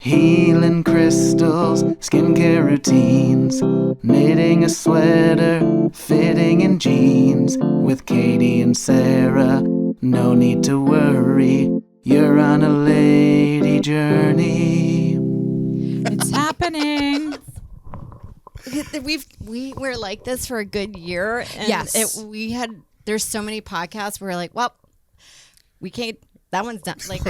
Healing crystals, skincare routines, knitting a sweater, fitting in jeans. With Katie and Sarah, no need to worry, you're on a lady journey. It's happening. We were like this for a good year. And Yes. there's so many podcasts where we're like, well, we can't. That one's done. Like,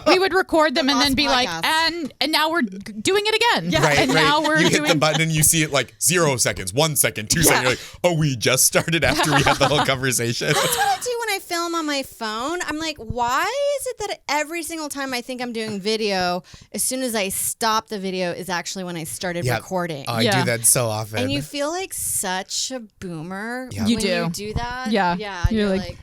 We would record them and then be like, podcast. and now we're doing it again. Yeah. Right, and right. now we're you doing hit the button and you see it like 0 seconds, 1 second, 2 seconds. You're like, oh, we just started after we had the whole conversation. That's what I do when I film on my phone. I'm like, why is it that every single time I think I'm doing video, as soon as I stop the video is actually when I started Yep. recording. Oh, I do that so often. And you feel like such a boomer Yeah. when You do. you do that. Yeah. Yeah. You're like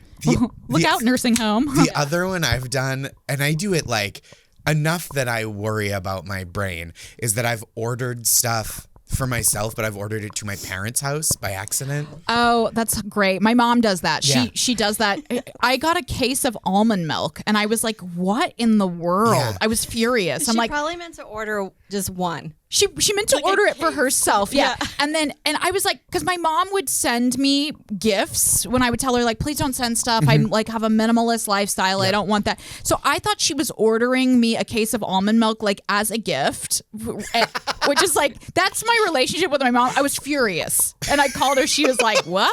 look out, nursing home. The other one I've done, and I do it like enough that I worry about my brain, is that I've ordered stuff for myself, but I've ordered it to my parents' house by accident. Oh, that's great. My mom does that. Yeah. She does that. I got a case of almond milk and I was like, what in the world? Yeah. I was furious. I'm she like, probably meant to order just one. She meant to order it for herself. Yeah. And I was like, because my mom would send me gifts when I would tell her, like, please don't send stuff. I like have a minimalist lifestyle. I don't want that. So I thought she was ordering me a case of almond milk like as a gift, which is like, that's my relationship with my mom. I was furious. And I called her. She was like, what?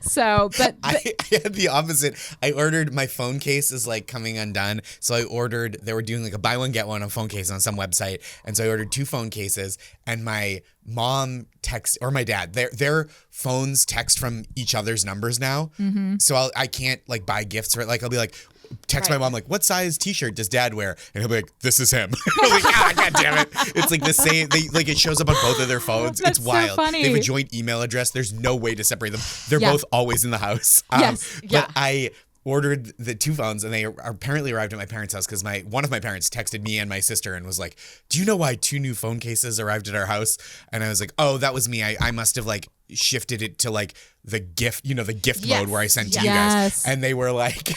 So, but I had the opposite. I ordered my phone case is like coming undone. So I ordered, they were doing like a buy one, get one on phone case on some website. And so I ordered 2 phone cases and my mom text or my dad, their phones text from each other's numbers now. So I can't like buy gifts for it. Like I'll be like, text my mom like, what size t-shirt does dad wear? And he'll be like, this is him. I'm like, god damn it. It's like the same, it shows up on both of their phones. That's it's wild. so funny. They have a joint email address. There's no way to separate them. They're Yeah. both always in the house. Yes. But Yeah. I ordered the 2 phones and they apparently arrived at my parents' house because one of my parents texted me and my sister and was like, do you know why 2 new phone cases arrived at our house? And I was like, oh, that was me. I must have like shifted it to like the gift, the gift Yes. mode where I sent to you Yes. guys. And they were like,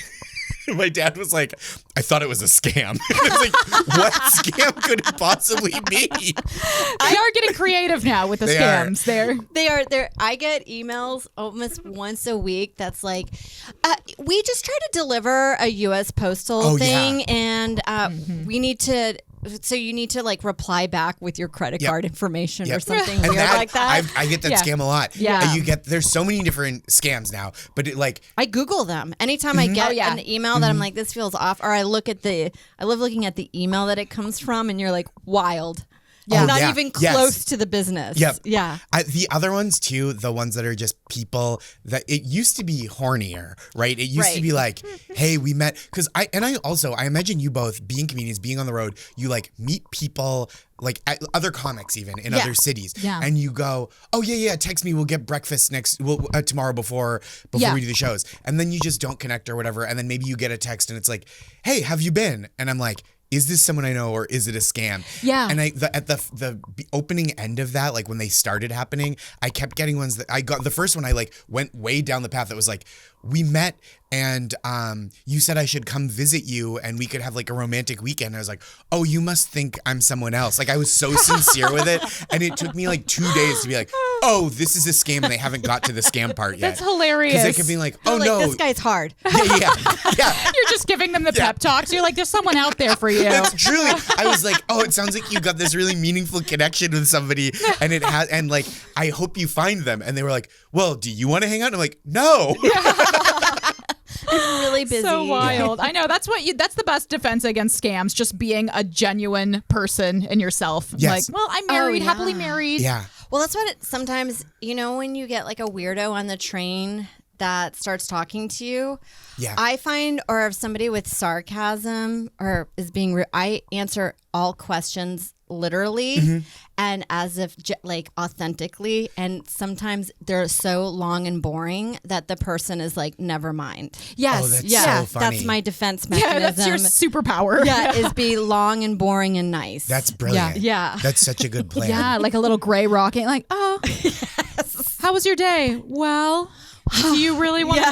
my dad was like, I thought it was a scam. I was like, what scam could it possibly be? they are getting creative now with the They are. scams. They're They are. I get emails almost once a week that's like, we just tried to deliver a U.S. postal Oh, thing, yeah. and we need to. So you need to like reply back with your credit Yep. card information or Yep. something And weird like that. I get that Yeah. scam a lot. Yeah. There's so many different scams now, but it like, I Google them anytime I get Oh, yeah. an email that I'm like, this feels off, or I love looking at the email that it comes from, and you're like, wild. Yeah. Not Yeah. even Yes. close to the business. Yep. Yeah. The other ones too, the ones that are just people that it used to be hornier, right? It used to Right. be like, hey, we met, because I imagine you both being comedians, being on the road, you like meet people like other comics even in Yeah. other cities, Yeah. and you go, oh yeah, text me, we'll get breakfast tomorrow before Yeah. we do the shows, and then you just don't connect or whatever, and then maybe you get a text and it's like, hey, have you been? And I'm like, is this someone I know or is it a scam? Yeah. And at the opening end of that, like when they started happening, I kept getting ones that I got. The first one I like went way down the path that was like, we met and you said I should come visit you and we could have like a romantic weekend. And I was like, oh, you must think I'm someone else. Like I was so sincere with it. And it took me like 2 days to be like, oh, this is a scam and they haven't got to the scam part yet. That's hilarious. Because they could be like, oh Like, no. this guy's hard. yeah. You're just giving them the pep talks. You're like, there's someone out there for you. That's truly. I was like, oh, it sounds like you got this really meaningful connection with somebody, and it has, and like, I hope you find them. And they were like, well, do you want to hang out? And I'm like, no. I'm really busy. So wild. I know. That's the best defense against scams, just being a genuine person in yourself. Yes. Like, well, I'm married, yeah. happily married. Yeah. Well, that's what sometimes, when you get like a weirdo on the train that starts talking to you, Yeah. I find, or if somebody with sarcasm or is being rude, I answer all questions literally and as if like authentically, and sometimes they're so long and boring that the person is like, never mind. Yes. Oh, that's yeah. so funny. That's my defense mechanism. Yeah, that's your superpower. Yeah, is be long and boring and nice. That's brilliant. Yeah. That's such a good plan. Yeah, like a little gray rocking. Like, oh, how was your day? Well, do you really want to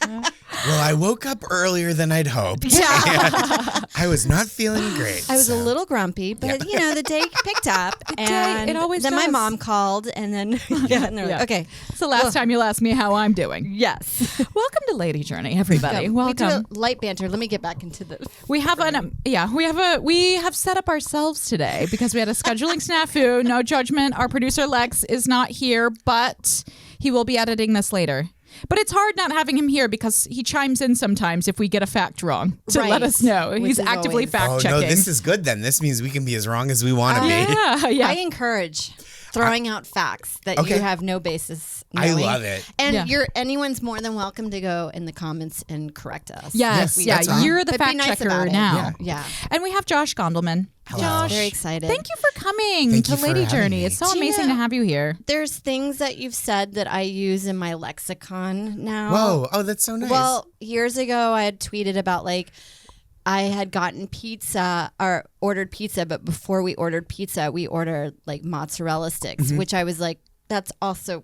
know? Well, I woke up earlier than I'd hoped. Yeah. And I was not feeling great. I was a little grumpy, but the day picked up. And it always then my does. mom called, and then and they're like, okay. It's the last time you'll ask me how I'm doing. Yes. Welcome to Lady Journey, everybody. Welcome. We did a light banter. Let me get back into the. We have we have set up ourselves today because we had a scheduling snafu. No judgment. Our producer Lex is not here, but he will be editing this later. But it's hard not having him here because he chimes in sometimes if we get a fact wrong to let us know. Which He's is actively always- fact Oh, checking. no, this is good then. This means we can be as wrong as we want to be. yeah. I encourage throwing out facts that Okay. you have no basis. I knowing. love it. And Yeah. anyone's more than welcome to go in the comments and correct us. Yes, We- yeah. that's fine. You're the But be fact nice checker about it. now. Yeah. And we have Josh Gondleman. Josh, Very excited. thank you for coming Thank to you for Lady having Journey. me. It's so Do you amazing know- to have you here. There's things that you've said that I use in my lexicon now. Whoa. Oh, that's so nice. Well, years ago, I had tweeted about I had gotten pizza or ordered pizza, but before we ordered pizza, we ordered mozzarella sticks, which I was like, that's also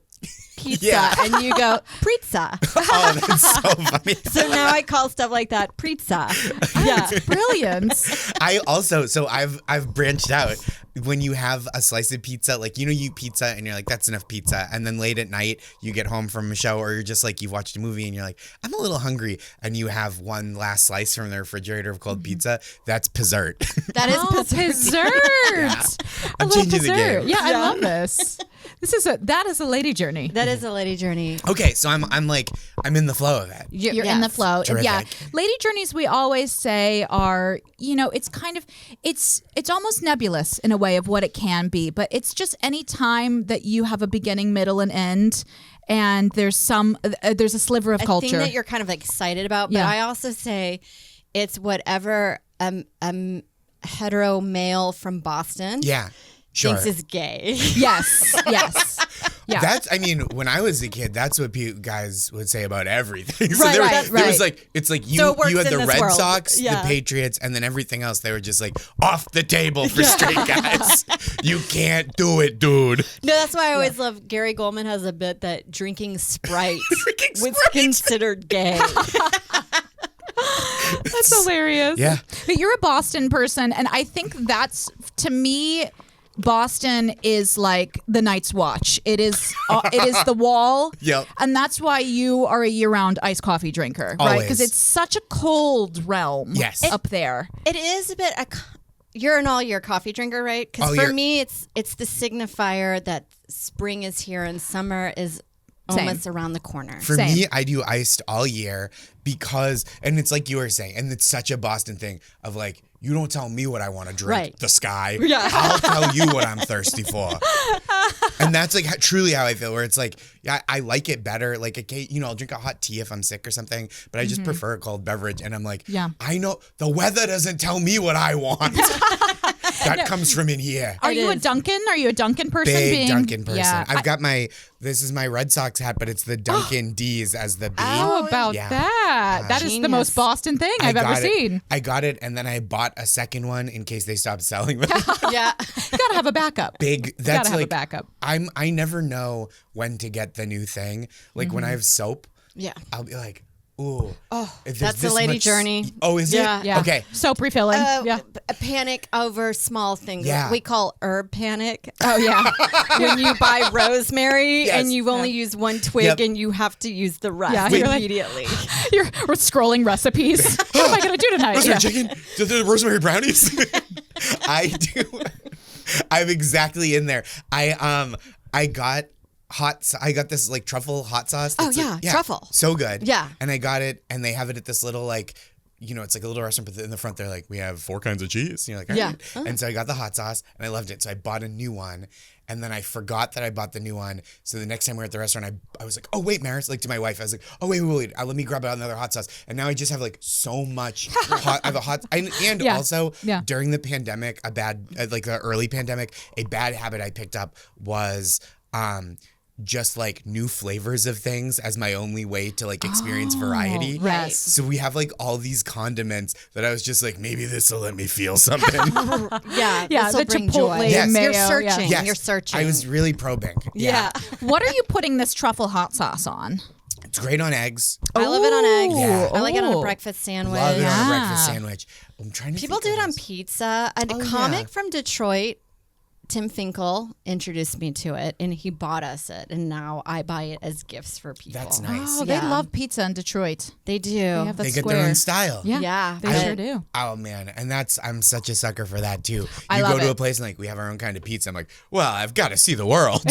pizza. Yeah. And you go, pizza. oh, that's so funny. So now I call stuff like that pizza. Yeah. Brilliant. I also, so I've branched out. When you have a slice of pizza, you eat pizza and you're like, that's enough pizza. And then late at night, you get home from a show or you're just you've watched a movie and you're like, I'm a little hungry. And you have one last slice from the refrigerator of cold pizza. That's pizzert. That is Dessert. I I'm love changing the dessert. game. Yeah, I love this. That is a lady journey. That is a lady journey. Okay, so I'm in the flow of it. You're in the Yes. flow. Terrific. Yeah. Lady journeys we always say are, it's kind of it's almost nebulous in a way of what it can be, but it's just any time that you have a beginning, middle, and end, and there's a sliver of A culture. thing that you're kind of excited about, but Yeah. I also say it's whatever hetero male from Boston Yeah, sure. thinks is gay. Yes. Yeah. That's, when I was a kid, that's what guys would say about everything. So Right, there, right, there was right. it's like So it works you had in the this Red world. Sox, Yeah. the Patriots, and then everything else. They were just off the table for straight guys. You can't do it, dude. No, that's why I always love Gary Goldman has a bit that drinking Sprite was Sprite. considered gay. That's hilarious. Yeah. But you're a Boston person, and I think that's, to me, Boston is like the Night's Watch. It is the Wall. Yep. And that's why you are a year-round iced coffee drinker, right? Always. Because it's such a cold realm Yes. up there. It is a bit. You're an all-year coffee drinker, right? Because for All-year. me, it's the signifier that spring is here and summer is Same. almost around the corner. For Same. me, I do iced all year because, and it's like you were saying, and it's such a Boston thing of you don't tell me what I want to drink, Right. the sky. Yeah. I'll tell you what I'm thirsty for. And that's truly how I feel, where it's I like it better. I'll drink a hot tea if I'm sick or something, but I just prefer a cold beverage. And I'm Yeah. I know the weather doesn't tell me what I want. That comes from in here. Are It you a is. Duncan? Are you a Duncan person? Big Duncan person. Yeah. I've got this is my Red Sox hat, but it's the Duncan D's as the B. How about Yeah. that? That is the Genius. most Boston thing I I've ever got it. seen. I got it, and then I bought a second one in case they stopped selling them. Yeah. You gotta have a backup. Big. You That's gotta have a backup. I never know when to get the new thing. When I have soap, Yeah. I'll be like, ooh. Oh, if there's that's a this lady much- journey. Oh, is Yeah. it? Yeah. Okay. Soap refilling. Yeah. A panic over small things. Yeah. We call herb panic. Oh yeah. When you buy rosemary Yes. and you've only used one twig Yep. and you have to use the rest Yeah, you're like- immediately. We're scrolling recipes. What am I gonna do tonight? Rosemary Yeah. chicken? The rosemary brownies? I do. I'm exactly in there. I got this truffle hot sauce. Oh, that's yeah, truffle. So good. Yeah. And I got it, and they have it at this little it's like a little restaurant, but in the front they're like, we have 4 kinds of cheese. And you're like, all Yeah. right. And so I got the hot sauce, and I loved it. So I bought a new one, and then I forgot that I bought the new one. So the next time we were at the restaurant, I was like, oh wait, Maris, to my wife, I was like, oh wait, let me grab another hot sauce. And now I just have so much hot. I have a hot, and Yeah. also Yeah. during the pandemic, the early pandemic, a bad habit I picked up was just new flavors of things as my only way to experience variety. right. So we have all these condiments that I was just maybe this will let me feel something. Yeah. Yeah, this'll the bring Chipotle joy. Yes. mayo. You're searching. Yes. You're searching. I was really probing. Yeah. What are you putting this truffle hot sauce on? It's great on eggs. I love it on eggs. Yeah. I like it on a Oh. breakfast sandwich. Love it on a Yeah. breakfast sandwich. I'm trying to People think do it of on this. pizza. A Oh, comic yeah. from Detroit, Tim Finkel, introduced me to it, and he bought us it, and now I buy it as gifts for people. That's nice. Oh, they Yeah. love pizza in Detroit. They do. They have that They get square. their own style. Yeah, Yeah. they sure do. Oh man, and I'm such a sucker for that too. I You love go to it. a place and like we have our own kind of pizza. I'm like, well, I've got to see the world.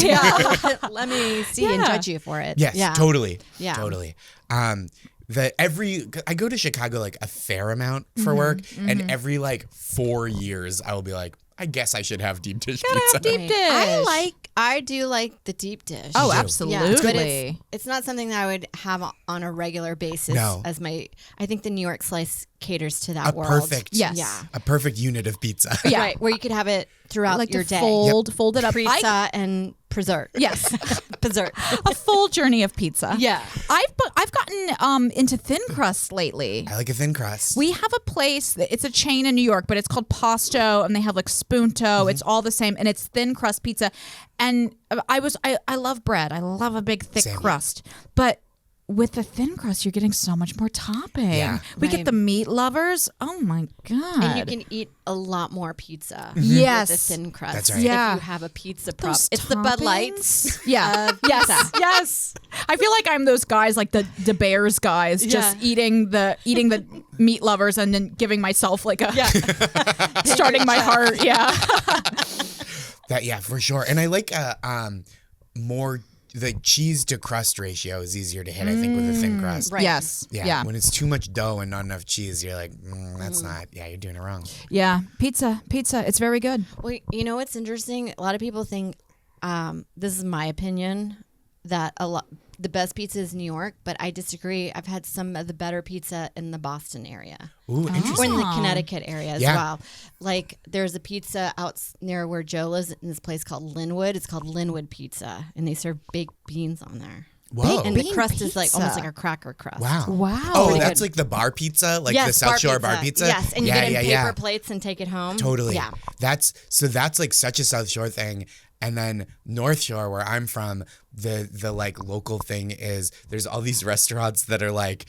Let me see and Yeah. judge you for it. Yes, yeah. totally. Yeah. Totally. I go to Chicago like a fair amount for Mm-hmm. work, and every like 4 years I will be like, I guess I should have deep dish Gotta pizza. have deep dish. I do like the deep dish. Oh, do. absolutely. Yeah, but it's not something that I would have on a regular basis. No. As my, I think the New York slice caters to A that world. perfect, Yes. Yeah. a perfect unit of pizza. Yeah. Right, where you could have it throughout like your to day. fold it up. Pizza and preserve. Yes. Preserve. A full journey of pizza. Yeah. I've gotten into thin crust lately. I like a thin crust. We have a place, it's a chain in New York, but it's called Pasto, and they have like Spunto. It's all the same, and it's thin crust pizza. And I love bread. I love a big thick Same. crust. But with the thin crust, you're getting so much more topping. Yeah. We get Right. the meat lovers. Oh my God. And you can eat a lot more pizza. Yes. With the thin crust. That's right. Yeah. If you have a pizza prop. Those It's the Bud Lights. toppings. Yeah. Yes. Yes. I feel like I'm those guys, like the Bears guys, just Yeah. eating the meat lovers and then giving myself like a starting my heart. Yeah. Yeah, for sure. And I like more the cheese to crust ratio is easier to hit. I think with a thin crust. Right. Yes. Yeah. Yeah. When it's too much dough and not enough cheese, you're like, that's not. Yeah, you're doing it wrong. Yeah. Pizza. It's very good. Well, you know what's interesting? A lot of people think, this is my opinion, that the best pizza is New York, but I disagree. I've had some of the better pizza in the Boston area. Ooh, Or interesting. in the Connecticut area as Yeah. well. Like there's a pizza out near where Joe lives in this place called Linwood. It's called Linwood Pizza, and they serve baked beans on there. Whoa. And the Bean crust is like almost pizza. like a cracker crust. Wow. Wow. Oh, Pretty that's good. like the bar pizza, like Yes, the South Shore bar pizza. Yes, and you yeah, get it in yeah, paper yeah. plates and take it home. Totally. Yeah. That's like such a South Shore thing. And then North Shore, where I'm from, the like local thing is there's all these restaurants that are like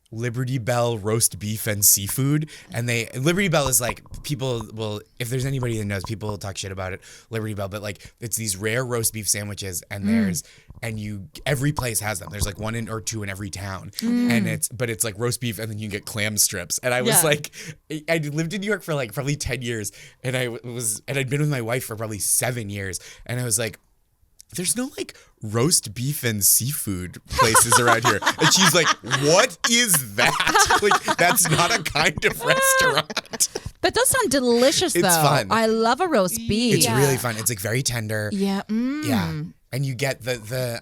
Liberty Bell roast beef and seafood. And Liberty Bell is like, people will, if there's anybody that knows, people will talk shit about it, Liberty Bell, but like it's these rare roast beef sandwiches and every place has them. There's like one or two in every town. And it's like roast beef and then you can get clam strips. And I was Yeah. like, I lived in New York for like probably 10 years and I'd been with my wife for probably 7 years. And I was like, there's no like roast beef and seafood places around here. And she's like, what is that? Like, that's not a kind of restaurant. That does sound delicious, It's though. fun. I love a roast beef. It's really fun. It's like very tender. Yeah. Yeah. And you get the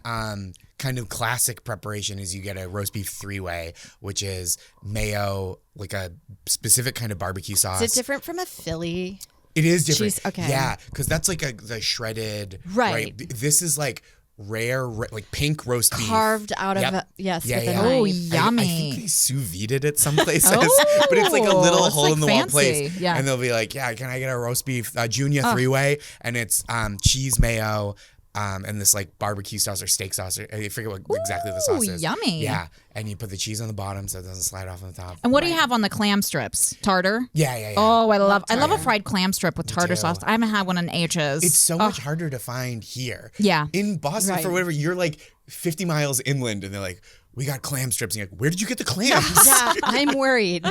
kind of classic preparation is you get a roast beef 3-way, which is mayo, like a specific kind of barbecue sauce. Is it different from a Philly? It is different. Cheese, okay. Yeah, because that's like the shredded. Right. This is like rare, like pink roast beef. Carved out of Yep. a, yes, Yeah, with yeah. a Oh, knife. yummy. I think they sous vide it at some places, but it's like a little it's hole like in the wall fancy. place. Yeah. And they'll be like, yeah, can I get a roast beef Junior 3-way? And it's cheese mayo. And this like barbecue sauce or steak sauce, or I forget what exactly the sauce is. Yummy. Yeah, and you put the cheese on the bottom so it doesn't slide off on the top. And what do you have on the clam strips? Tartar? Yeah. Oh, I love a fried clam strip with tartar too. sauce. I haven't had one in ages. It's so much harder to find here. Yeah. In Boston, Right. for whatever, you're like 50 miles inland, and they're like, we got clam strips. And you're like, where did you get the clams? Yeah, I'm worried.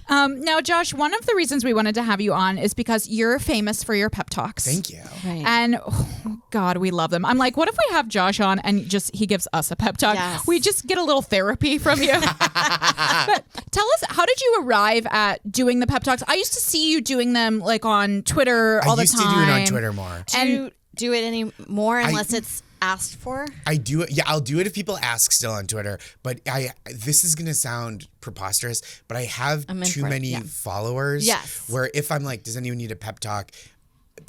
Now, Josh, one of the reasons we wanted to have you on is because you're famous for your pep talks. Thank you. Right. And oh, God, we love them. I'm like, what if we have Josh on and just he gives us a pep talk? Yes. We just get a little therapy from you. But tell us, how did you arrive at doing the pep talks? I used to see you doing them like on Twitter all I the used time. to do it on Twitter more. Do you do it anymore unless it's asked for? I do it. Yeah, I'll do it if people ask still on Twitter. But this is gonna sound preposterous, but I have I'm in too for it, many yeah. followers. Yes. Where if I'm like, does anyone need a pep talk?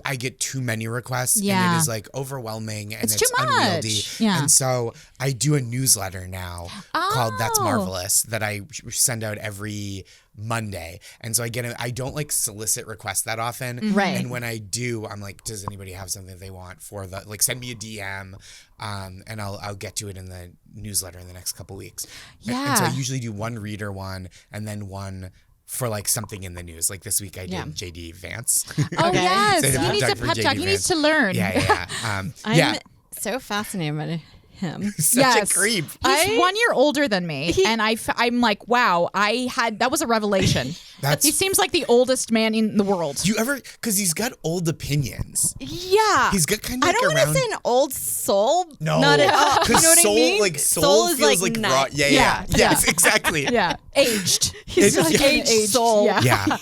I get too many requests and Yeah. it is like overwhelming and It's it's too much. unwieldy. Yeah. And so I do a newsletter now called That's Oh. Marvelous that I send out every Monday. And so I don't like solicit requests that often. Right. And when I do, I'm like, does anybody have something they want for the, like, send me a DM and I'll get to it in the newsletter in the next couple weeks. And so I Yeah. usually do one reader one and then one for like something in the news. Like this week I did Yeah. JD Vance. Oh Okay. yes, So he needs a Dr. pep JD talk. He needs Vance. to learn. Yeah. I'm Yeah. so fascinated by him. Such Yes. a creep. He's 1 year older than me, and I'm like, wow, that was a revelation. That's- He seems like the oldest man in the world. Do you ever, because he's got old opinions. Yeah. He's got kind of I like don't want to around. say an old soul. No, Not at all. You because know what soul, I mean? like soul, is feels like not- raw. Yeah. Yeah. Yes, exactly. Yeah, aged. He's It's- like yeah. aged soul. Yeah. Yeah.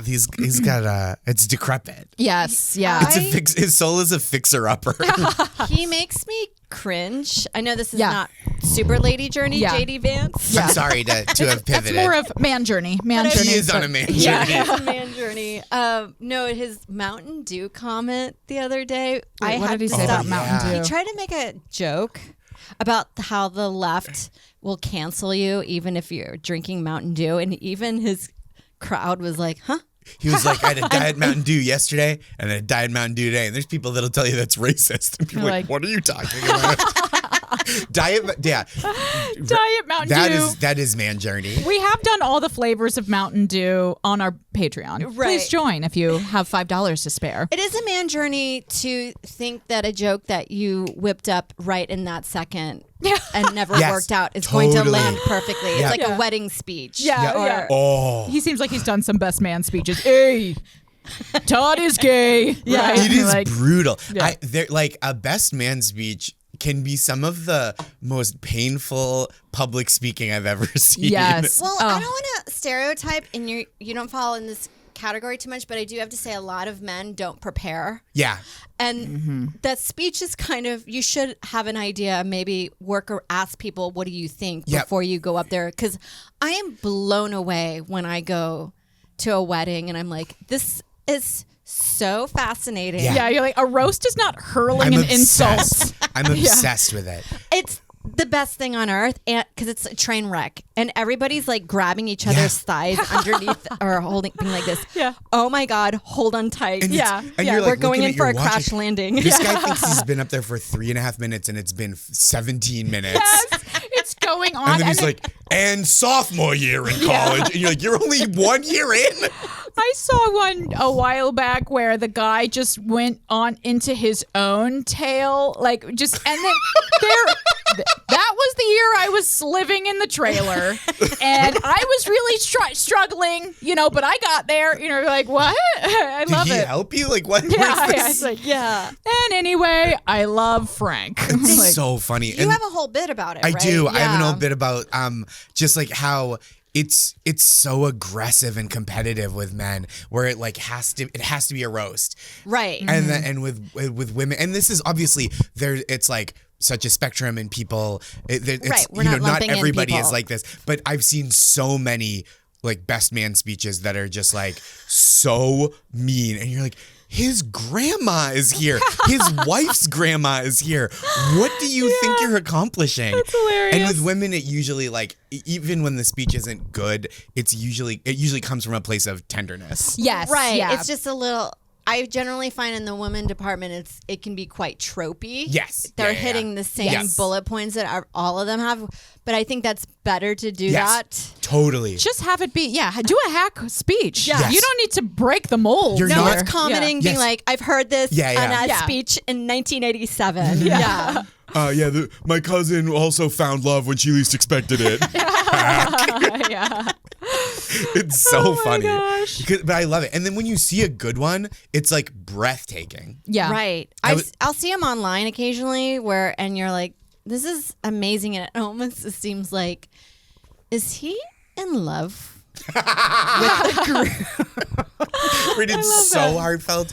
He's got it's decrepit. Yes. Yeah. His soul is a fixer upper. He makes me cringe. I know this is Yeah. not super lady journey, Yeah. JD Vance. Yeah. I'm sorry to have That's pivoted. more of man journey. Man journey. he is on but- a man Yeah, journey. it's a man journey. No, his Mountain Dew comment the other day. Wait, what had did he to say about stop. Mountain yeah. Dew? He tried to make a joke about how the left will cancel you even if you're drinking Mountain Dew, and even his crowd was like, "Huh." He was like, I had a Diet Mountain Dew yesterday and a Diet Mountain Dew today. And there's people that'll tell you that's racist. And people are like, Like- what are you talking about? Diet Mountain Dew. That is man journey. We have done all the flavors of Mountain Dew on our Patreon. Please Right. join if you have $5 to spare. It is a man journey to think that a joke that you whipped up right in that second and never Yes, worked out is going to totally. land perfectly. It's Yeah. like Yeah. a wedding speech. Yeah, Or- yeah. Oh. He seems like he's done some best man speeches. Hey, Todd is gay. Yeah. Right? It is Like, brutal. Yeah. Like a best man speech can be some of the most painful public speaking I've ever seen. yes. Well, Oh. I don't want to stereotype, and you don't fall in this category too much, but I do have to say a lot of men don't prepare. Yeah. And that speech is kind of, you should have an idea, maybe work or ask people, what do you think Yep. before you go up there? Because I am blown away when I go to a wedding and I'm like, this is so fascinating. Yeah. Yeah, you're like, a roast is not hurling I'm an obsessed. insult. I'm obsessed with it. It's the best thing on earth, and because it's a train wreck, and everybody's like grabbing each other's thighs underneath or holding, being like this. Yeah. Oh my God, hold on tight. And Yeah. it's- and Yeah. you're like We're going looking in at for your a watch, crash like, landing. This guy thinks he's been up there for 3.5 minutes and it's been 17 minutes. Yes, it's going on. And then he's like, and sophomore year in college. And you're like, you're only 1 year in? I saw one a while back where the guy just went on into his own tale, like just, and then that was the year I was living in the trailer, and I was really struggling, but I got there, like what? I Did love he it. help you? Like, what? Yeah, where's yeah, this? it's like, Yeah. and anyway, I love Frank. It's Like, so funny. You have a whole bit about it, I right? do. I have an Yeah. old bit about just like how it's so aggressive and competitive with men, where it like has to be a roast, Right. and then, and with women, and this is obviously there. It's like such a spectrum, and people. It's, Right, we're you know, not not lumping in everybody is people. like this, but I've seen so many like best man speeches that are just like so mean, and you're like, his grandma is here. His wife's grandma is here. What do you think you're accomplishing? That's hilarious. And with women, it usually like even when the speech isn't good, it usually comes from a place of tenderness. yes, Right. yeah. It's just a little. I generally find in the women department, it can be quite tropey. Yes. They're Yeah, yeah, hitting yeah. the same Yes. bullet points that all of them have, but I think that's better to do Yes. that. Totally. just have it be, do a hack speech. Yes. You don't need to break the mold. You're No not- one's commenting, Yeah. being Yes. like, "I've heard this Yeah, yeah. on a Yeah. speech in 1987." Yeah. My cousin also found love when she least expected it. yeah. It's so Oh my funny. gosh. But I love it. And then when you see a good one, it's like breathtaking. Yeah. Right. I'll see them online occasionally and you're like, this is amazing. And it almost seems like, is he in love? Right, it's so heartfelt.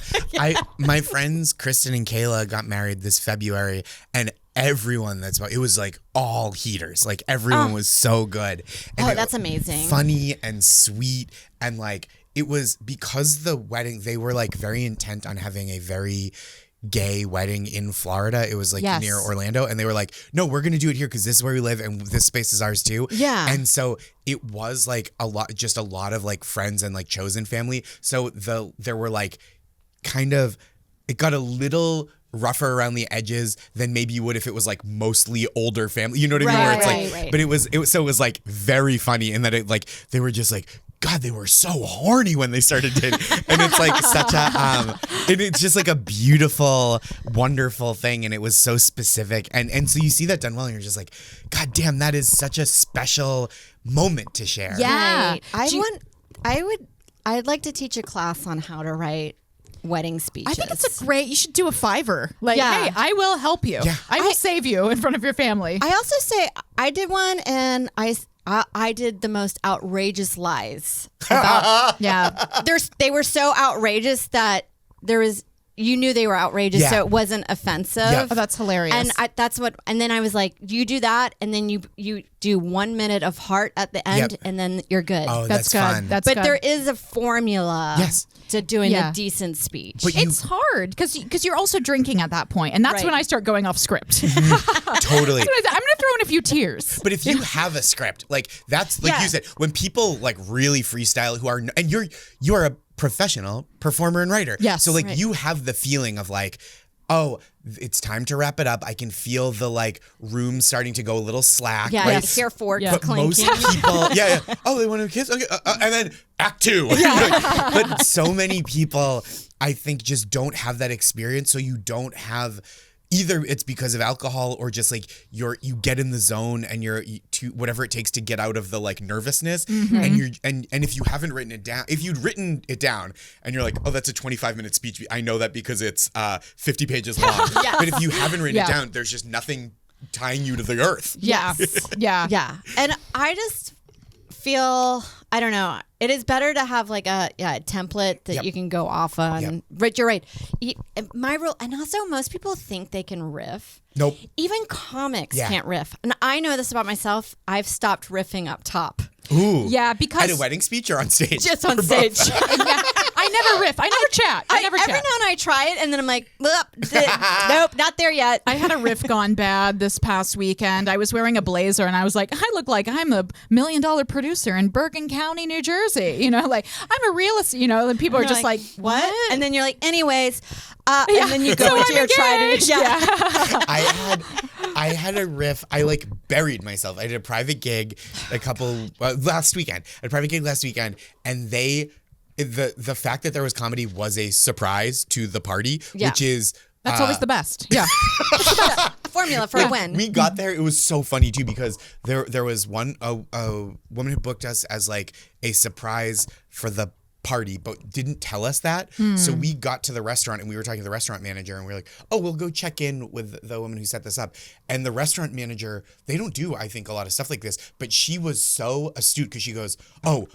My friends Kristen and Kayla got married this February, and everyone it was like all heaters. Like everyone was so good. And Oh, it- that's amazing. Funny and sweet, and like it was because the wedding, they were like very intent on having a very gay wedding in Florida. It was like near Orlando, and they were like, no, we're gonna do it here because this is where we live and this space is ours too. Yeah. And so it was like a lot of like friends and like chosen family. So there were like kind of, it got a little rougher around the edges than maybe you would if it was like mostly older family. You know what I mean? Where it's like, but it was like very funny in that it like, they were just like, God, they were so horny when they started dating. And it's like such a, and it's just like a beautiful, wonderful thing. And it was so specific. And so you see that done well and you're just like, God damn, that is such a special moment to share. Yeah. I'd like to teach a class on how to write wedding speeches. I think it's a great, you should do a $5. Like, Yeah. hey, I will help you. Yeah. I will save you in front of your family. I also say I did one, and I did the most outrageous lies. They were so outrageous that you knew they were outrageous, so it wasn't offensive. Yeah. Oh, that's hilarious. And then I was like, you do that, and then you do 1 minute of heart at the end, and then you're good. Oh, that's that's good. fun. That's But good. there is a formula to doing a decent speech. But It's hard because you're also drinking at that point, and that's Right. when I start going off script. Totally. That's what I said. I'm gonna throw in a few tears. But if you have a script, like that's like you said, when people like really freestyle and you are a professional performer and writer. Yes. So like you have the feeling of like, oh, it's time to wrap it up. I can feel the like room starting to go a little slack. Yeah, right? I hear forks But clinking. most people, oh, they want to kiss? Okay. And then act 2. But so many people, I think, just don't have that experience. So you don't have, either it's because of alcohol or just like you get in the zone and you're to whatever it takes to get out of the like nervousness. And if you haven't written it down, if you'd written it down and you're like, oh, that's a 25-minute speech. I know that because it's 50 pages long. But if you haven't written it down, there's just nothing tying you to the earth. Yeah. Yeah. And I just feel, I don't know, it is better to have like a template that you can go off on. But you're right. My rule, and also most people think they can riff. Nope. Even comics can't riff. And I know this about myself. I've stopped riffing up top. Ooh. Yeah, because At a wedding speech or on stage? Just on stage. I never riff. I never chat. Every now and then I try it, and then I'm like, nope, not there yet. I had a riff gone bad this past weekend. I was wearing a blazer and I was like, I look like I'm a $1 million producer in Bergen County, New Jersey. You know, like I'm a realist, you know, and people are just like, what? And then you're like, anyways, and then you go So into I'm your try engaged. to, I had a riff. I like buried myself. I did a private gig last weekend. A private gig last weekend, and the fact that there was comedy was a surprise to the party, which is That's always the best. Yeah. formula for a win. We got there. It was so funny too because there was a woman who booked us as like a surprise for the party, but didn't tell us that. So we got to the restaurant and we were talking to the restaurant manager and we were like, oh, we'll go check in with the woman who set this up. And the restaurant manager, they don't do, I think, a lot of stuff like this, but she was so astute because she goes, oh,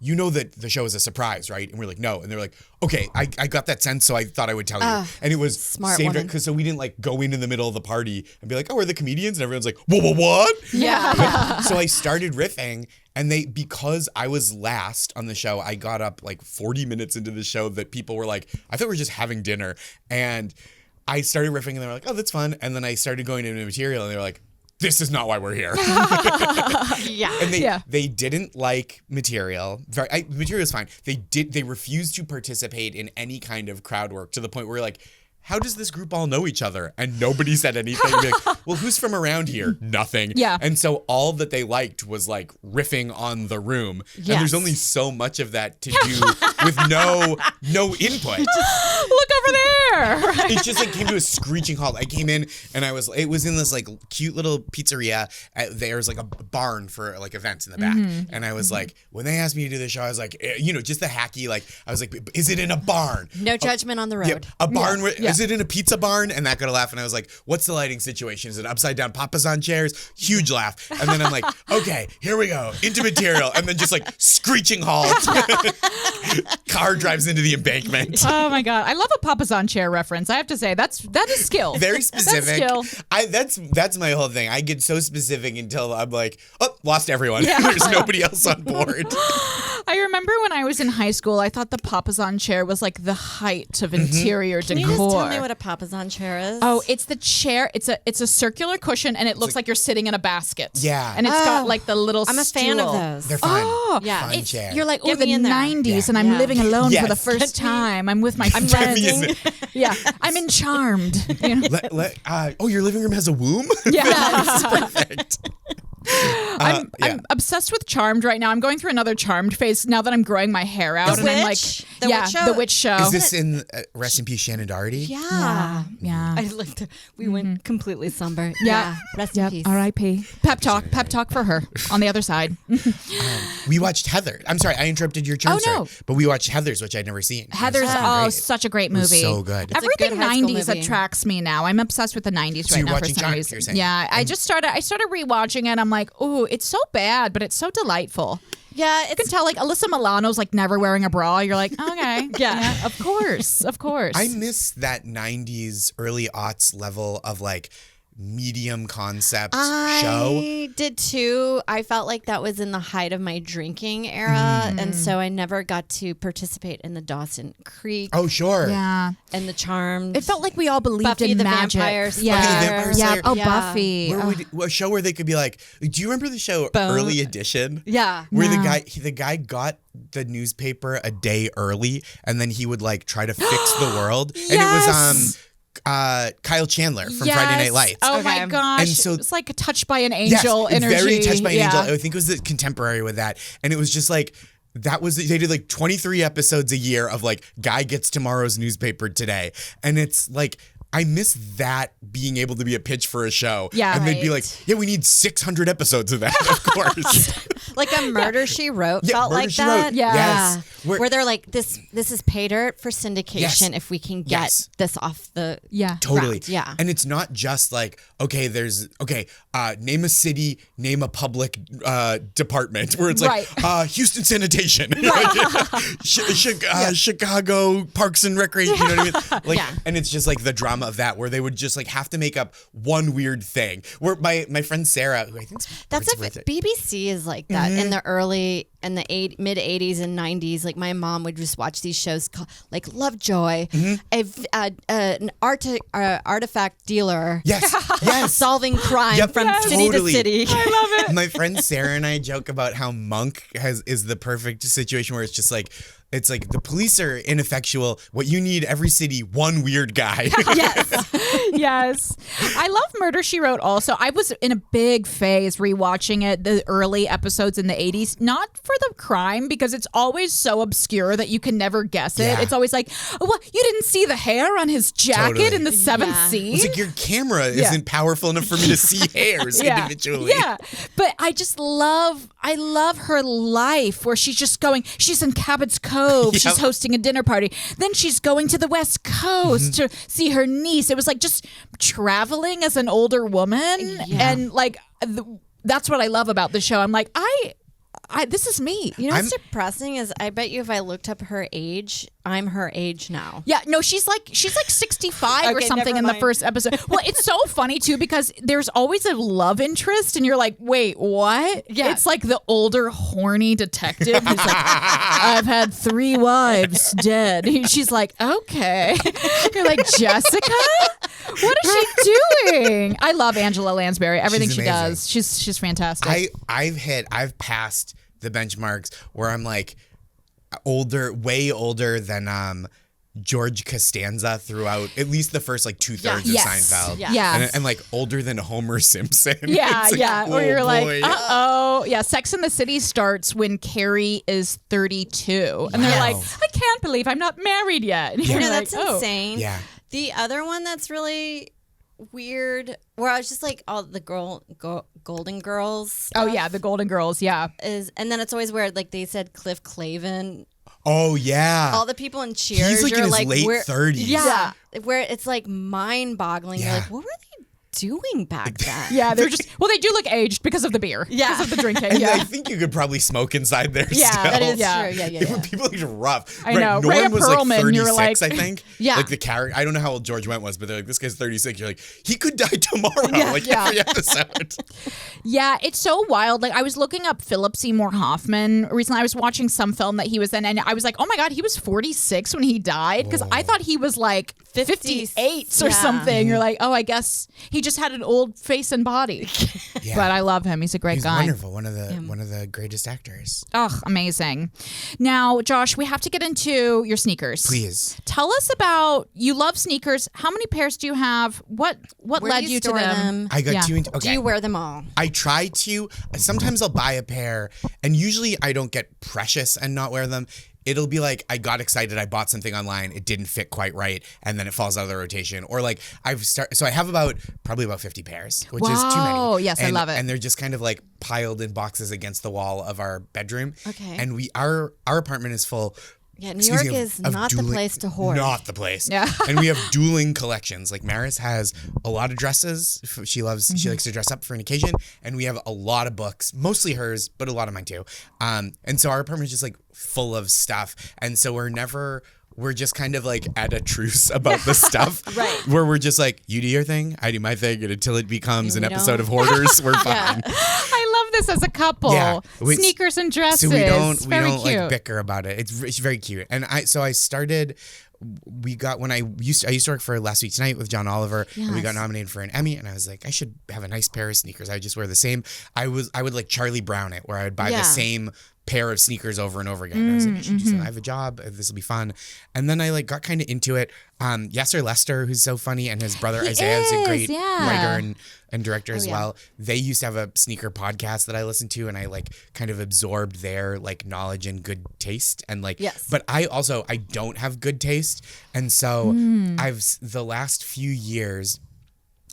you know that the show is a surprise, right? And we're like, no. And they're like, okay, I got that sense, so I thought I would tell you. And it was smart saved woman. because so we didn't like go in the middle of the party and be like, oh, we're the comedians, and everyone's like, whoa, what? Yeah. So I started riffing. And because I was last on the show, I got up like 40 minutes into the show that people were like, I thought we were just having dinner. And I started riffing and they were like, oh, that's fun. And then I started going into material and they were like, this is not why we're here. And they didn't like material. Material is fine. They refused to participate in any kind of crowd work to the point where we're like, how does this group all know each other? And nobody said anything. Like, well, who's from around here? Nothing. Yeah. And so all that they liked was like riffing on the room. And there's only so much of that to do with no input. Look over there. Right? It just like came to a screeching halt. I came in and it was in this like cute little pizzeria. There's like a barn for like events in the back. And I was like, when they asked me to do the show, I was like, just the hacky, like, I was like, is it in a barn? No judgment on the road. A barn where is it in a pizza barn? And that got a laugh. And I was like, what's the lighting situation? Is it upside down papas on chairs? Huge laugh. And then I'm like, okay, here we go. Into material. And then just like screeching halt. Car drives into the embankment. Oh my God. I love a papas on chair reference. I have to say that is skill. Very specific. That's skill. That's my whole thing. I get so specific until I'm like, oh, lost everyone. There's nobody else on board. I remember when I was in high school, I thought the papasan chair was like the height of interior Can decor. you just tell me what a papasan chair is? Oh, it's the chair. It's a circular cushion, and it looks like you're sitting in a basket. Yeah. And it's got like the little I'm a fan of stool. those. They're fun. Oh, Yeah. Fun chair. You're like, oh, Get the me in there. 90s, and I'm living alone for the Yes. first time. I'm with my me in friends. Yeah, I'm in Charmed. You know? Oh, your living room has a womb? Yeah. Perfect. I'm obsessed with Charmed right now. I'm going through another Charmed phase now that I'm growing my hair out. The and I'm like, Witch? The yeah, Witch Show? the Witch Show. Is this in Rest in Peace Shannon Doherty? Yeah. Yeah. I looked. We went completely somber. Yeah. Rest in peace. R.I.P. Pep talk for her on the other side. We watched Heather. I'm sorry, I interrupted your Charmed Oh, no. story. But we watched Heather's, which I'd never seen. Heather's Such a great. such a great movie. was so good. It's a Everything good high school 90s movie. attracts me now. I'm obsessed with the 90s So right you're now for watching some Charmed, reason. you're saying? Yeah, I started rewatching it. I'm like, oh, it's so bad, but it's so delightful. Yeah, You can tell like Alyssa Milano's like never wearing a bra. You're like, okay, Yeah. of course. I miss that 90s, early aughts level of like medium concept show. I did too. I felt like that was in the height of my drinking era, and so I never got to participate in the Dawson Creek Oh, sure. Yeah. and the Charmed. It felt like we all believed Buffy in the magic. Vampire Slayer. Yeah. Buffy the Vampire Yeah. Slayer. Oh, Yeah. Buffy. A show where they could be like, do you remember the show Early Edition? Yeah. Where No. the guy got the newspaper a day early, and then he would like try to fix the world. And it was Kyle Chandler from Friday Night Lights. Oh my Okay. gosh. And so- it's like a touched by an Yes, angel it's energy. very touched by an Yeah. angel. I think it was the contemporary with that, and it was just like they did like 23 episodes a year of like guy gets tomorrow's newspaper today, and it's like. I miss that being able to be a pitch for a show. Yeah. And they'd be like, Right. yeah, we need 600 episodes of that, of course. Like a Murder She Wrote Yeah, felt Murder, like She that. Wrote. Yeah. Yes. Where they're like, this is pay dirt for syndication Yes. if we can get Yes. this off the Yeah. Totally. ground. Yeah. And it's not just like, name a city, name a public department where it's like Houston Sanitation, Chicago Parks and Recreation, you know what I mean? Like, Yeah. and it's just like the drama of that where they would just like have to make up one weird thing. Where my friend Sarah, who I think That's worth if BBC is like that Mm-hmm. in the mid 80s and 90s. Like my mom would just watch these shows called like Lovejoy, Mm-hmm. an artifact dealer. Yes. Solving crime Yep. from Yes. city Totally. to city. I love it. My friend Sarah and I joke about how Monk is the perfect situation where it's just like the police are ineffectual. What you need every city, one weird guy. Yes. I love Murder, She Wrote also. I was in a big phase rewatching it, the early episodes in the 80s, not for the crime, because it's always so obscure that you can never guess it. Yeah. It's always like, oh, well, you didn't see the hair on his jacket Totally. in the seventh Yeah. scene? It's like your camera isn't powerful enough for me to see hairs individually. Yeah. But I love her life where she's just she's in Cabot's Cove. Yep. She's hosting a dinner party. Then she's going to the West Coast to see her niece. It was like just traveling as an older woman. Yeah. And like, that's what I love about the show. I'm like, this is me. You know what's depressing is I bet you if I looked up her age, I'm her age now. Yeah, no, she's like 65 or Okay, something never in the mind. first episode. Well, it's so funny too because there's always a love interest, and you're like, wait, what? Yeah. It's like the older horny detective who's like, I've had 3 wives dead. She's like, okay. You're like, Jessica, what is she doing? I love Angela Lansbury. Everything She's she amazing. does, she's fantastic. I've passed the benchmarks where I'm like way older than George Costanza throughout at least the first like 2/3 Yes. of Seinfeld. Yeah. And like older than Homer Simpson. Yeah, It's like, yeah. Or oh, you're like, boy. uh-oh. Yeah, Sex and the City starts when Carrie is 32. And they're Wow. like, I can't believe I'm not married yet. And you're No, like, that's oh. insane. Yeah. The other one that's really weird, where I was just like, all the Golden Girls Oh, stuff yeah, the Golden Girls, yeah. is, and then it's always weird. Like they said, Cliff Clavin Oh yeah. All the people in Cheers. He's like you're in his like, late where- 30s. Yeah, where it's like mind-boggling. Yeah. You're like, what were they doing back then? Yeah, they're just they do look aged because of the beer. Yeah. Because of the drinking. And Yeah. I think you could probably smoke inside there Yeah, still. That is Yeah. true. Yeah. It would be like rough. I know. Norm Rhea was Perlman, like 36, you were like- I think. Yeah. Like the character. I don't know how old George Wendt was, but they're like, this guy's 36. You're like, he could die tomorrow. Like every episode. Yeah, it's so wild. Like I was looking up Philip Seymour Hoffman recently. I was watching some film that he was in, and I was like, oh my God, he was 46 when he died? Because I thought he was like 58 or Yeah. something. You're like, oh, I guess he just had an old face and body. Yeah. But I love him. He's a great He's guy. wonderful. One of the greatest actors. Oh, amazing. Now, Josh, we have to get into your sneakers. Please. Tell us about, you love sneakers. How many pairs do you have? What Where led do you to store them? I got Yeah. two into. Okay. Do you wear them all? I try to. Sometimes I'll buy a pair, and usually I don't get precious and not wear them. It'll be like I got excited, I bought something online, it didn't fit quite right, and then it falls out of the rotation. Or like so I have probably about 50 pairs, which is too many. Wow. Yes, I love it. And they're just kind of like piled in boxes against the wall of our bedroom. Okay. And our apartment is full. Yeah, New excuse York me, is of not the dueling- place to hoard. Not the place. Yeah. And we have dueling collections. Like Maris has a lot of dresses. She Mm-hmm. likes to dress up for an occasion. And we have a lot of books, mostly hers, but a lot of mine too. And so our apartment is just like full of stuff. And so we're just kind of like at a truce about the stuff. Right. Where we're just like, you do your thing, I do my thing. And until it becomes an We episode don't- of Hoarders, we're fine. I love this as a couple. Yeah. Sneakers and dresses. So we don't Very cute. like bicker about it. It's very cute. And I started. We got when I used to work for Last Week Tonight with John Oliver, and we got nominated for an Emmy, and I was like, I should have a nice pair of sneakers. I would just wear the same. I would like Charlie Brown it, where I would buy the same pair of sneakers over and over again. And I was like, I should do something. I have a job. This will be fun. And then I like got kind of into it. Yasser Lester, who's so funny, and his brother Isaiah is a great writer and director as well. They used to have a sneaker podcast that I listened to, and I like kind of absorbed their like knowledge and good taste. And like, but I don't have good taste. And so the last few years,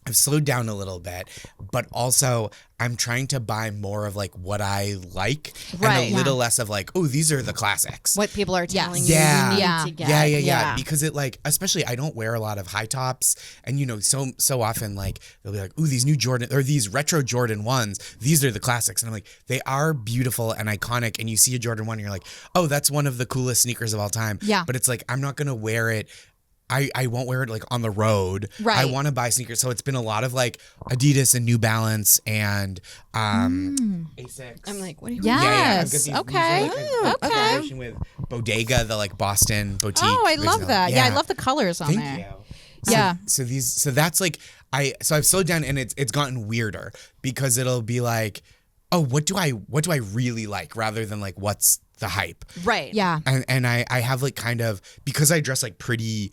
I've slowed down a little bit, but also I'm trying to buy more of like what I like and a little less of like, oh, these are the classics. What people are telling you Yeah. you need Yeah. to get. Yeah. Because it like, especially I don't wear a lot of high tops, and you know, so often like they'll be like, ooh, these new Jordan or these retro Jordan 1s, these are the classics. And I'm like, they are beautiful and iconic. And you see a Jordan 1 and you're like, oh, that's one of the coolest sneakers of all time. Yeah. But it's like, I'm not going to wear it. I won't wear it like on the road. Right. I want to buy sneakers. So it's been a lot of like Adidas and New Balance and Asics. I'm like, what do you Yes. I've got these Okay. like, Okay. collaboration with Bodega, the like Boston boutique. Oh, I love original. that. Yeah, I love the colors on Thank there. you. Yeah. So that's like so I've slowed down, and it's gotten weirder because it'll be like, oh, what do I really like, rather than like what's the hype. Right. Yeah. And I have like kind of, because I dress like pretty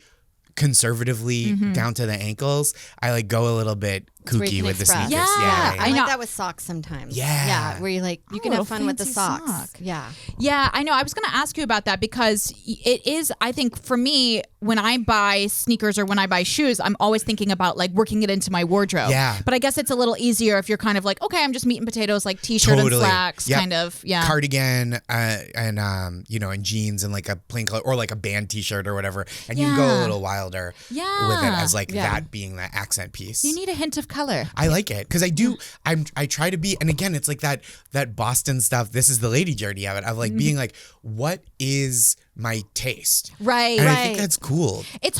conservatively down to the ankles, I like go a little bit where you kooky can with the express. sneakers. Yeah. I I know. like that with socks sometimes. Yeah. Yeah. Where you like, you can Oh, have fun with the fancy socks. sock. Yeah. Yeah, I know. I was going to ask you about that because it is, I think for me, when I buy sneakers or when I buy shoes, I'm always thinking about like working it into my wardrobe. Yeah. But I guess it's a little easier if you're kind of like, okay, I'm just meat and potatoes, like t-shirt and slacks, Yep. kind of. Yeah. Cardigan and you know, and jeans and like a plain color or like a band t-shirt or whatever, and you can go a Yeah. little wilder Yeah. with it as like Yeah. that being that accent piece. You need a hint of color. I like it because I try to be, and again, it's like that Boston stuff. This is the lady journey of it, of like being like, what is my taste? Right. And right. I think that's cool. It's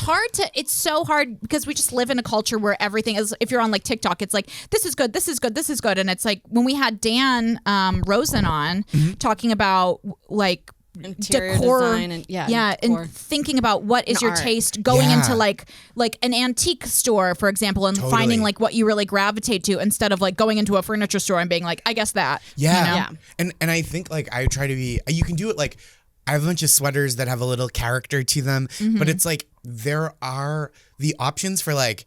so hard because we just live in a culture where everything is, if you're on like TikTok, it's like, this is good, this is good, this is good. And it's like when we had Dan Rosen on talking about like Interior decor, design and decor. and thinking about what is And your art. taste, going Yeah. into like an antique store, for example, and Totally. finding like what you really gravitate to instead of like going into a furniture store and being like, I guess that. Yeah. You know? Yeah. And I think like I try to be, you can do it like, I have a bunch of sweaters that have a little character to them, but it's like there are the options for like,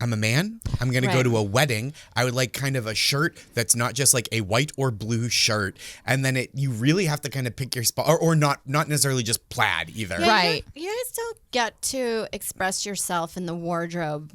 I'm a man, I'm going to go Right. to a wedding. I would like kind of a shirt that's not just like a white or blue shirt. And then you really have to kind of pick your spot, or not necessarily just plaid either. Yeah, Right. You guys don't get to express yourself in the wardrobe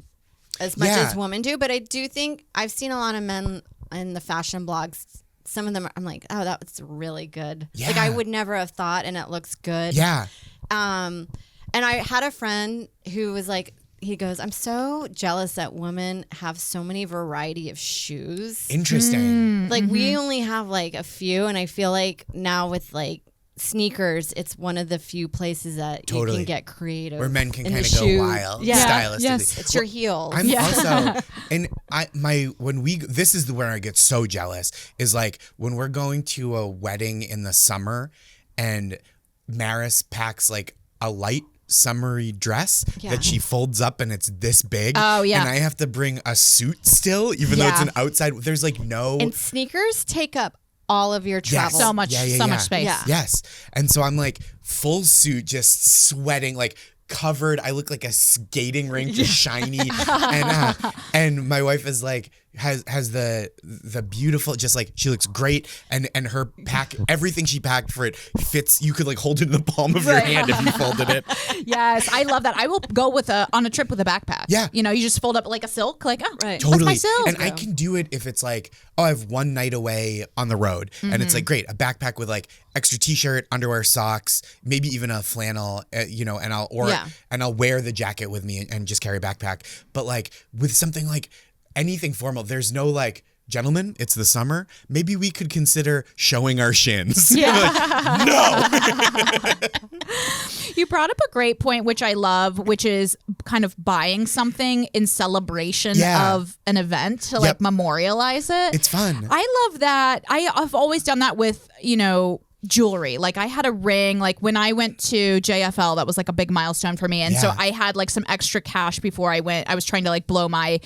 as much Yeah. as women do, but I do think I've seen a lot of men in the fashion blogs some of them I'm like, oh, that was really good. Yeah. Like I would never have thought, and it looks good. Yeah. And I had a friend who was like, he goes, I'm so jealous that women have so many variety of shoes. Interesting. Like we only have like a few, and I feel like now with like sneakers, it's one of the few places that you can get creative, where men can in kind the of go shoe. wild, stylistically. Yes. It's your heels. I'm also, and this is where I get so jealous is like when we're going to a wedding in the summer, and Maris packs like a light summery dress that she folds up and it's this big. Oh, yeah. And I have to bring a suit still, even though it's an outside. There's like no. And sneakers take up all of your travel. So much space. Yeah. Yes. And so I'm like full suit, just sweating, like covered. I look like a skating rink, just shiny. And my wife is like, has the beautiful, just like she looks great, and her pack, everything she packed for it fits. You could like hold it in the palm of your hand if you folded it. Yes, I love that. I will go on a trip with a backpack. Yeah. You know, you just fold up like a silk, like, Right. Totally. that's my silk. And I can do it if it's like, oh, I have one night away on the road, and it's like great, a backpack with like extra t-shirt, underwear, socks, maybe even a flannel, and I'll wear the jacket with me and just carry a backpack. But like with something like anything formal, there's no like, gentlemen, it's the summer. Maybe we could consider showing our shins. Yeah. Like, no. You brought up a great point, which I love, which is kind of buying something in celebration of an event to like memorialize it. It's fun. I love that. I've always done that with, jewelry. Like I had a ring, like when I went to JFL, that was like a big milestone for me. And so I had like some extra cash before I went. I was trying to like blow my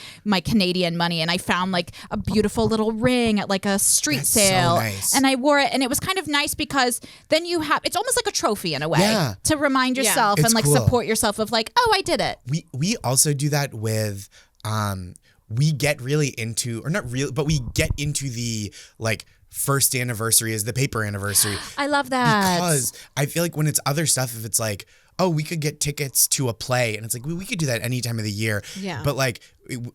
Canadian money, and I found like a beautiful little ring at like a street sale. So nice. And I wore it, and it was kind of nice because then it's almost like a trophy in a way to remind yourself and like cool. support yourself of like, oh, I did it. We also do that with we get really into, or not really, but we get into the like first anniversary is the paper anniversary. I love that. Because I feel like when it's other stuff, if it's like, oh, we could get tickets to a play, and it's like, we could do that any time of the year. Yeah. But like,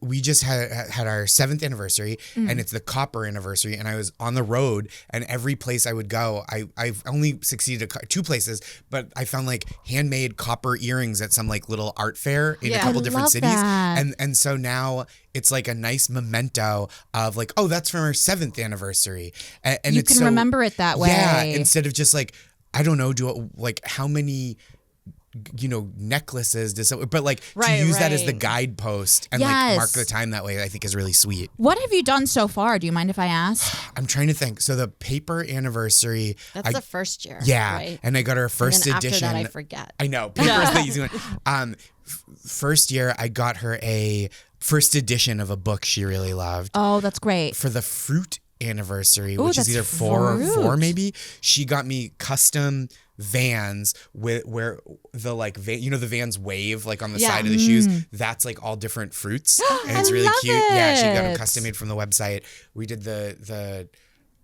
we just had our 7th anniversary, and it's the copper anniversary, and I was on the road, and every place I would go, I've only succeeded at 2 places, but I found like handmade copper earrings at some like little art fair in a couple different cities. That. And so now it's like a nice memento of like, oh, that's from our 7th anniversary. And You it's can remember it that way. Yeah, instead of just like, I don't know, like how many necklaces but like to use that as the guidepost and like mark the time that way, I think is really sweet. What have you done so far? Do you mind if I ask? I'm trying to think. So the paper anniversary, That's the first year. yeah, right? and I got our first and then edition. After that, I forget. I know, paper is the easy one. First year I got her a first edition of a book she really loved. Oh, that's great. For the fruit anniversary, Ooh, which is that's either 4 or 4 fruit. maybe, she got me custom Vans where the like the Vans wave like on the side of the shoes. That's like all different fruits, and it's really love cute. Yeah, she got them it. custom made from the website. We did there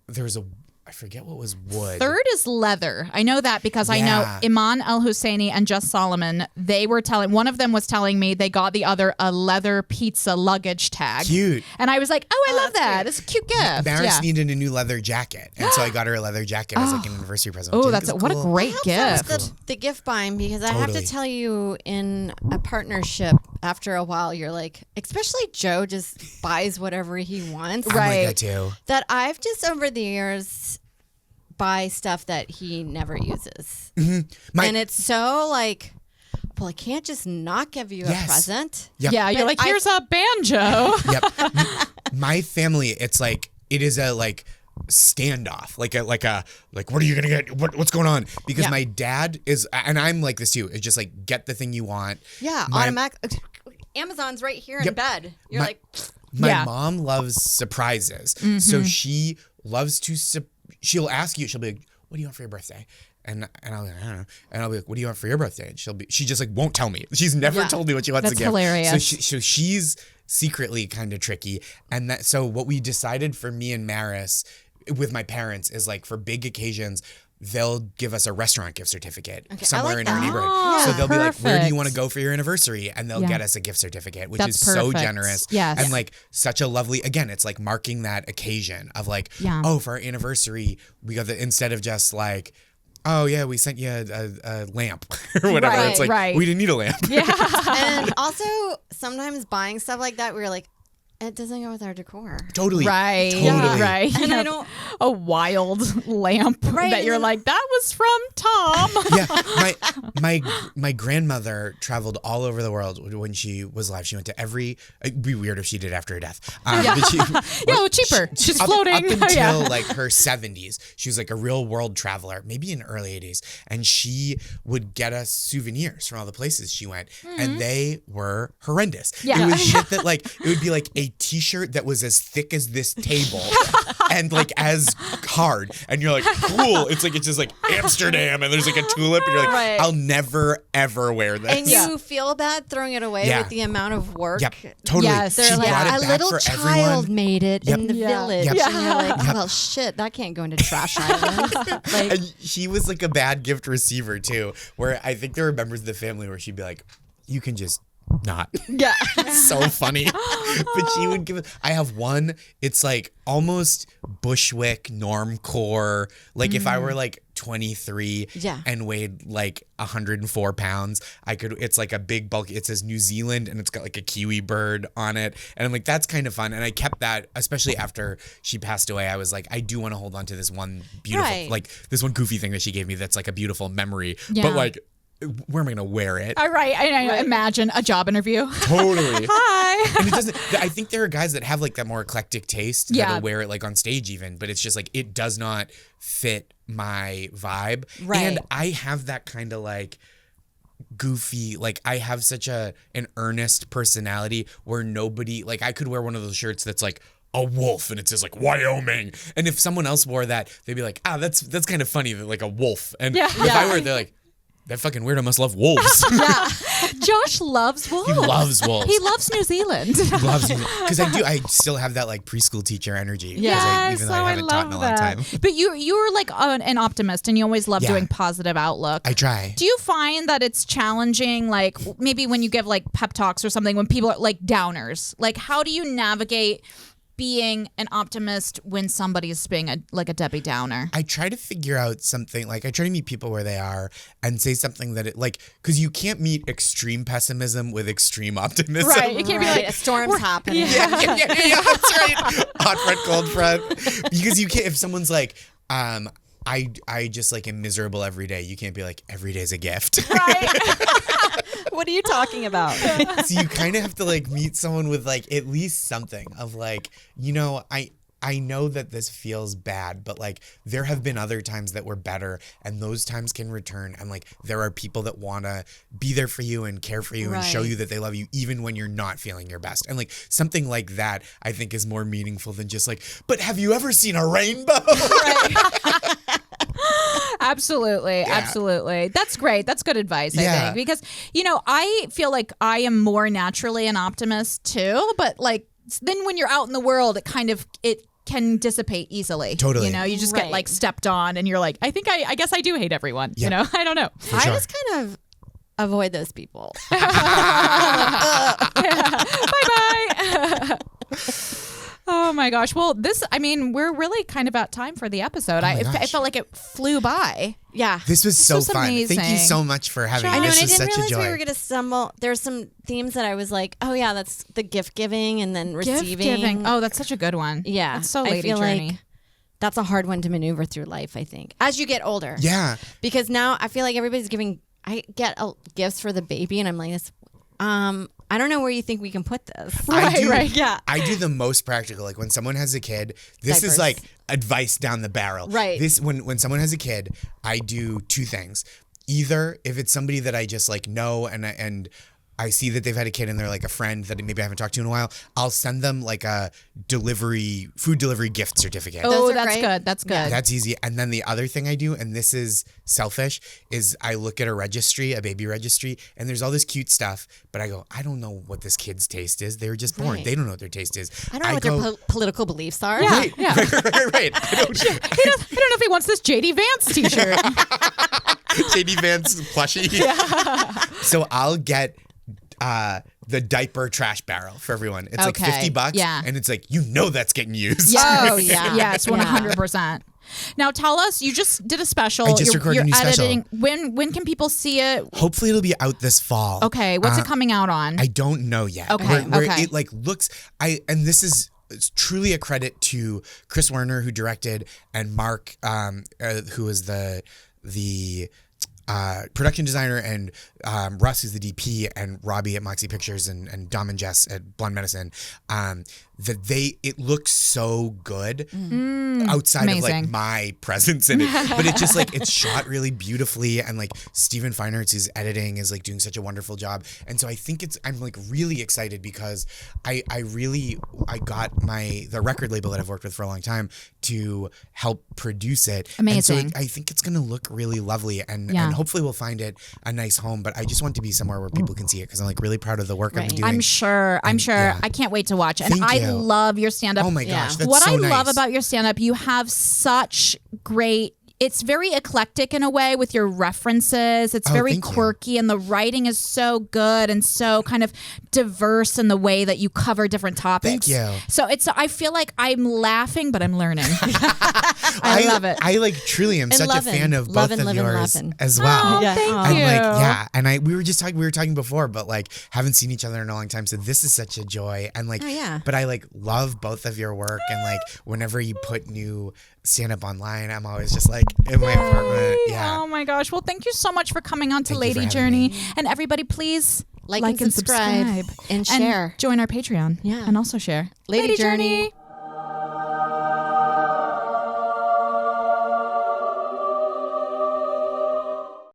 was I forget what was wood. Third is leather. I know that because I know Iman El Husseini and Just Solomon, one of them was telling me they got the other a leather pizza luggage tag. Cute. And I was like, oh, I love that. It's a cute gift. Maris needed a new leather jacket, and so I got her a leather jacket as like an anniversary present. Oh, which I think is what a cool. great That gift. was the gift buying, because I have Totally. to tell you, in a partnership, after a while, you're like, especially Joe just buys whatever he wants. I'm like that too. That I've just over the years buy stuff that he never uses. And it's so like, well, I can't just not give you a present. Yep. Yeah, you're But like, here's a banjo. Yep. My family, it's like, it is a like standoff, like what are you gonna get? What's going on? Because my dad is, and I'm like this too. It's just like, get the thing you want. Yeah, automatic. Amazon's right here in bed. You're like, my mom loves surprises, so she loves to. She'll ask you. She'll be like, "What do you want for your birthday?" And I'll be like, I don't know. And I'll be like, "What do you want for your birthday?" And she just like won't tell me. She's never told me what she wants That's to give. hilarious. So she's secretly kind of tricky. And so what we decided for me and Maris with my parents is like, for big occasions, they'll give us a restaurant gift certificate somewhere like in our that. neighborhood. Oh, So they'll be like, where do you perfect. want to go for your anniversary? And they'll Yeah. get us a gift certificate, which That's is so perfect. generous. Yes. And like such a lovely, again, it's like marking that occasion of like, Yeah. oh, for our anniversary, we got instead of just like, oh yeah, we sent you a lamp or whatever. Right, It's like, right. we didn't need a lamp. And also, sometimes buying stuff like that, we're like, it doesn't go with our decor. Totally. Right. Totally. Right. And You I have don't. a wild lamp Right, that you're and- like, that was from Tom. Yeah, my grandmother traveled all over the world when she was alive. She went to every. It'd be weird if she did after her death. But she, Yeah, well, cheaper. She's floating. Up until Yeah. like her 70s, she was like a real world traveler, maybe in the early 80s, and she would get us souvenirs from all the places she went, and they were horrendous. Yeah. It was shit that like it would be like a T-shirt that was as thick as this table and like as hard, and you're like, cool. It's just like Amsterdam, and there's like a tulip, and you're like, Right. I'll never ever wear this. And you feel bad throwing it away Yeah. with the amount of work. Yep, totally. Yes. They're She like, brought it a back little for child everyone. made it Yep. in the Yeah. village. Yep. And you're like, well, shit, that can't go into trash islands. Like, And she was like a bad gift receiver too, where I think there were members of the family where she'd be like, you can just not. yeah. So funny. But she would give it. I have one, it's like almost Bushwick normcore. Like if I were like 23 Yeah. and weighed like 104 pounds, it's like a big bulky, it says New Zealand and it's got like a kiwi bird on it. And I'm like, that's kind of fun. And I kept that, especially after she passed away. I was like, I do want to hold on to this one beautiful, Right. like this one goofy thing that she gave me that's like a beautiful memory. Yeah. But like, where am I going to wear it? All right. I imagine a job interview. Totally. Hi. And it doesn't. I think there are guys that have like that more eclectic taste Yeah. that'll wear it like on stage even, but it's just like it does not fit my vibe. Right. And I have that kind of like goofy, like I have such an earnest personality where nobody, like I could wear one of those shirts that's like a wolf and it says like Wyoming, and if someone else wore that, they'd be like, that's kind of funny that like a wolf. And Yeah. if I wear it, they're like, that fucking weirdo must love wolves. Josh loves wolves. He loves wolves. He loves New Zealand. Loves because I still have that like preschool teacher energy. 'Cause even though I haven't taught in a long time. But you're like an optimist, and you always love Yeah. doing positive outlook. I try. Do you find that it's challenging, like maybe when you give like pep talks or something, when people are like downers? Like, how do you navigate being an optimist when somebody's being a Debbie Downer? I try to figure out something, like I try to meet people where they are and say something that it like, because you can't meet extreme pessimism with extreme optimism. Right. You can't be Right, like, a storm's happening. Yeah, that's right. Hot front, cold front. Because you can't, if someone's like, I just like am miserable every day, you can't be like, every day's a gift. right. What are you talking about? So you kind of have to like meet someone with like at least something of like, I know that this feels bad, but like there have been other times that were better and those times can return. And like there are people that want to be there for you and care for you and show Right. you that they love you even when you're not feeling your best. And like something like that I think is more meaningful than just like, but have you ever seen a rainbow? Absolutely. Absolutely. That's great. That's good advice, I Yeah. think. Because, I feel like I am more naturally an optimist too, but like then when you're out in the world, it can dissipate easily. Totally. You just get Right. like stepped on and you're like, I guess I do hate everyone. Yeah. I don't know. I sure. just kind of avoid those people. Bye-bye. Oh my gosh. Well, we're really kind of at time for the episode. I gosh. felt like it flew by. Yeah. This was so was fun. Thank you amazing. so much for having I me. know, This and I was didn't such a realize joy. we were going to stumble. There's some themes that I was like, oh yeah, that's the gift giving and then Gift receiving. giving. Oh, that's such a good one. Yeah. It's so I lady feel journey. like that's a hard one to maneuver through life, I think, as you get older. Yeah. Because now I feel like everybody's giving, I get gifts for the baby and I'm like, this, I don't know where you think we can put this. Right. Yeah. I do the most practical. Like when someone has a kid, this is Diapers. like advice down the barrel. Right. This when someone has a kid, I do two things. Either if it's somebody that I just like know and I see that they've had a kid and they're like a friend that maybe I haven't talked to in a while, I'll send them like a food delivery gift certificate. Oh, Those are that's great. good. That's good. That's easy. And then the other thing I do, and this is selfish, is I look at a baby registry, and there's all this cute stuff, but I go, I don't know what this kid's taste is. They were just born. Right. They don't know what their taste is. I don't know what their political beliefs are. Yeah. Right. Yeah. right. I don't know if he wants this JD Vance t-shirt. JD Vance plushie. Yeah. So I'll get the diaper trash barrel for everyone. It's like Okay. $50, Yeah. and it's like, that's getting used. Oh, yeah. Yes, Yeah. 100%. Now tell us, you just did a special. I just recorded a new special. editing. When can people see it? Hopefully it'll be out this fall. Okay, what's it coming out on? I don't know yet. Okay, Where okay. it like looks, and this is it's truly a credit to Chris Werner, who directed, and Mark, who is the production designer, and Russ, who's the DP, and Robbie at Moxie Pictures, and Dom and Jess at Blonde Medicine. It looks so good outside of like amazing. my presence in it, but it's just like it's shot really beautifully, and like Stephen Feinartz, who's editing, is like doing such a wonderful job. And so I think I'm like really excited because I got the record label that I've worked with for a long time to help produce it. Amazing. And so I think it's gonna look really lovely, and hopefully we'll find it a nice home. But I just want to be somewhere where people can see it because I'm like really proud of the work I've been doing. I'm sure. yeah. I can't wait to watch. And Thank I you. love your stand-up. Oh my gosh, that's what so I nice. love about your stand-up, you have such great. It's very eclectic in a way with your references. It's very thank you. quirky, and the writing is so good and so kind of diverse in the way that you cover different topics. Thank you. So I feel like I'm laughing, but I'm learning. I love it. I like truly am And such lovin'. a fan of both Lovin', of livin', yours lovin'. as well. Oh, Yeah. thank Aw. And you. like, and we were talking before, but like haven't seen each other in a long time. So this is such a joy. And like, Oh, yeah. but I like love both of your work. And like, whenever you put new stand up online, I'm always just like in my apartment. Yeah. Oh my gosh. Well, thank you so much for coming on to Thank you for Lady having Journey. me. And everybody, please Like and subscribe and share. join our Patreon. Yeah. And also share. Lady Journey.